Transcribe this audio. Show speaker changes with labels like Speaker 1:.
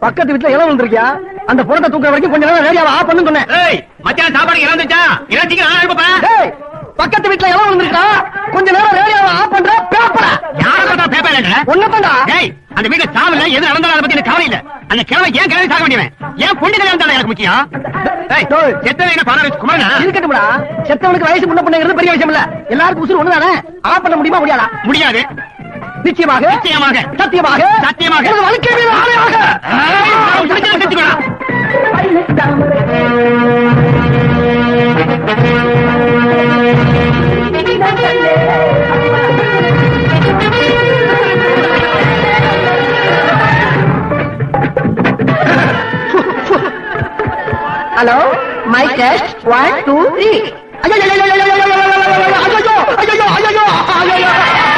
Speaker 1: பக்கத்து வீட்டுல இளவு வந்திருக்கியா? அந்த பொண்ணை தூக்குற வரைக்கும் கொஞ்ச நேரம் ரேடியோவை ஆஃப் பண்ணு சொன்னேன்.
Speaker 2: மத்தியானம் சாப்பாடு இறந்துச்சா?
Speaker 1: பக்கத்து வீட்டுல இளவு வந்திருக்கா? கொஞ்ச நேரம் ரேடியோவை ஆஃப் பண்ற. பேப்பரா
Speaker 2: யாரா பேப்பர்
Speaker 1: ஒன்னதாண்டா.
Speaker 2: அந்த வீட்டுல சாவல எது நடந்தாலும் அதை பத்தி எனக்கு கவலை இல்ல. அந்த கிழமை ஏன் கிழமை சாக வேண்டியவன்? ஏன் பொண்ணு கல்யாணம் எனக்கு முக்கியம். செத்தவன் பணம் வச்சு குமரனா
Speaker 1: இருக்கட்டும்டா. செத்தவனுக்கு வயசு முன்ன பொண்ணுங்கிறது பெரிய விஷயம் இல்ல. எல்லாருக்கும் உசுறு ஒண்ணுதானே. ஆஃப் பண்ண முடியுமா? முடியாதா?
Speaker 2: முடியாது.
Speaker 1: நிச்சயமாக
Speaker 2: நிச்சயமாக
Speaker 1: சத்தியமாக
Speaker 2: சத்தியமாக
Speaker 1: வாழ்க்கை மீது ஆணையாக
Speaker 2: செத்துக்கணும்.
Speaker 1: Hello my test 1 2 3. ஐயோ ஐயோ ஐயோ ஐயோ ஐயோ ஐயோ ஐயோ ஐயோ ஐயோ ஐயோ ஐயோ